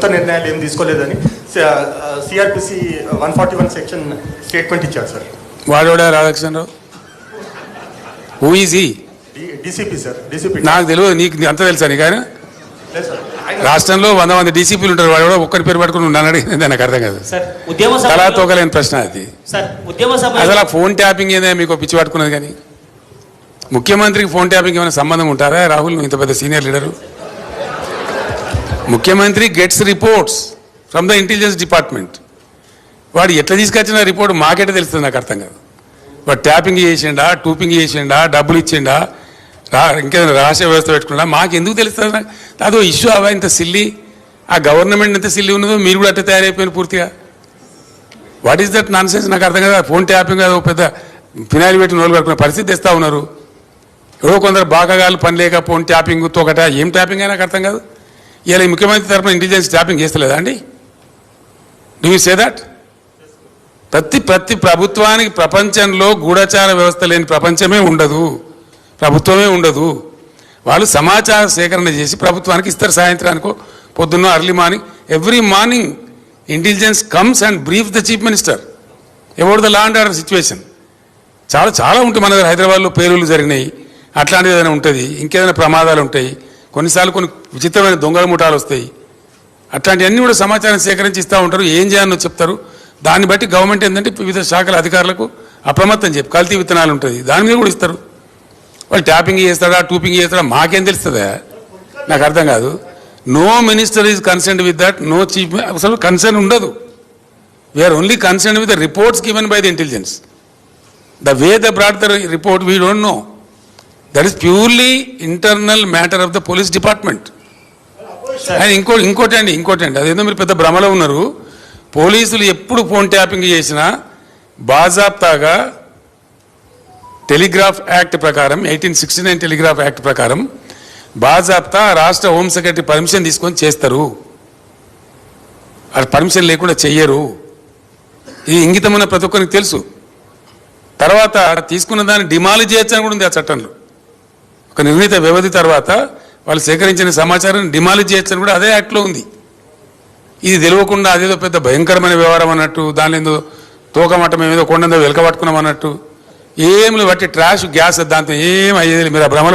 నిర్ణయాలు ఏం తీసుకోలేదని సిఆర్పిసి 141 సెక్షన్ స్టేట్మెంట్ ఇచ్చారు sir. Vadoda Radhakrishnarao who is he? DCP sir. DCP నాకు తెలియదు, నీకు అంత తెలుసా? నీకు ఆయన రాష్ట్రంలో 100 మంది డీసీపీలు ఉంటారు, వాడు కూడా ఒక్కరి పేరు పట్టుకుని నన్ను అడిగింది నాకు అర్థం కాదు. తలా తోకలేని ప్రశ్న అది. అసలు ఆ ఫోన్ ట్యాపింగ్ ఏదో మీకు పిచ్చి పట్టుకున్నది. కానీ ముఖ్యమంత్రికి ఫోన్ ట్యాపింగ్ ఏమైనా సంబంధం ఉంటారా? రాహుల్, నువ్వు ఇంత పెద్ద సీనియర్ లీడరు. ముఖ్యమంత్రి gets reports from the intelligence department. వాడు ఎట్లా తీసుకొచ్చిన రిపోర్ట్ మాకెట్లా తెలుస్తుంది? నాకు అర్థం కాదు. వాడు ట్యాపింగ్ చేసిండా, టూపింగ్ చేసిండా, డబ్బులు ఇచ్చిండా, ఇంకేదైనా రహస్య వ్యవస్థ పెట్టుకున్నా మాకు ఎందుకు తెలుస్తుంది? అదో ఇష్యూ అవా ఇంత సిల్లి. ఆ గవర్నమెంట్ ఎంత సిల్లి ఉన్నదో మీరు కూడా అట్లా తయారైపోయిన పూర్తిగా. What is that non sense? నాకు అర్థం కదా. ఫోన్ ట్యాపింగ్ అదో పెద్ద ఫినాయిల్ పెట్టి నోళ్ళు కట్టుకునే పరిస్థితి తెస్తా ఉన్నారు. ఎవరో కొందరు బాగాగాలు పని లేక ఫోన్ ట్యాపింగ్ తోకట ఏం ట్యాపింగ్ అయినా నాకు అర్థం కాదు. ఇలా ఈ ముఖ్యమంత్రి తరఫున ఇంటెలిజెన్స్ ట్యాపింగ్ చేస్తలేదా అండి? Do you say that? ప్రతి ప్రభుత్వానికి ప్రపంచంలో గూఢచార వ్యవస్థ లేని ప్రపంచమే ఉండదు, ప్రభుత్వమే ఉండదు. వాళ్ళు సమాచార సేకరణ చేసి ప్రభుత్వానికి ఇస్తారు. సాయంత్రానికో పొద్దున్నో early morning, every morning intelligence comes and brief the chief minister about the law and order situation. చాలా ఉంటాయి మన దగ్గర. హైదరాబాద్లో పేలుళ్ళు జరిగినాయి, అట్లాంటిది ఏదైనా ఉంటుంది, ఇంకేదైనా ప్రమాదాలు ఉంటాయి, కొన్నిసార్లు కొన్ని విచిత్రమైన దొంగల ముఠాలు వస్తాయి. అట్లాంటివన్నీ కూడా సమాచారం సేకరించి ఇస్తూ ఉంటారు. ఏం చేయాలో చెప్తారు. దాన్ని బట్టి గవర్నమెంట్ ఏంటంటే వివిధ శాఖల అధికారులకు అప్రమత్తం చెప్పి కల్తీ విత్తనాలు ఉంటుంది, దాని మీద కూడా ఇస్తారు. వాళ్ళు ట్యాపింగ్ చేస్తాడా, టూపింగ్ చేస్తాడా మాకేం తెలుస్తుందా? నాకు అర్థం కాదు. No minister is concerned with that, no chief. అసలు కన్సర్న్ ఉండదు. We are only concerned with the reports given by the intelligence. The way the brought the report we don't know. That is purely internal matter of the police department. And ఇంకోటి అండి, అదేదో మీరు పెద్ద భ్రమలో ఉన్నారు. పోలీసులు ఎప్పుడు ఫోన్ ట్యాపింగ్ చేసినా బాజాప్తాగా టెలిగ్రాఫ్ యాక్ట్ ప్రకారం, 1869 టెలిగ్రాఫ్ యాక్ట్ ప్రకారం బాజాప్తా రాష్ట్ర హోమ్ సెక్రటరీ పర్మిషన్ తీసుకొని చేస్తారు. అది పర్మిషన్ లేకుండా చెయ్యరు. ఇది ఇంగితమైన ప్రతి ఒక్కరికి తెలుసు. తర్వాత తీసుకున్న దాన్ని డిమాలిజ్ చేయొచ్చని కూడా ఉంది ఆ చట్టంలో. ఒక నిర్ణీత వ్యవధి తర్వాత వాళ్ళు సేకరించిన సమాచారాన్ని డిమాలిజ్ చేయొచ్చని కూడా అదే యాక్ట్లో ఉంది. ఇది తెలియకుండా అదేదో పెద్ద భయంకరమైన వ్యవహారం అన్నట్టు, దాని ఏదో తోకమట్టం ఏదో కొండందో వెలకబట్టుకున్నాం అన్నట్టు, ఏం బట్టి ట్రాష్ గ్యాస్ దాంతో ఏం అయ్యేది మీరు ఆ భ్రమలో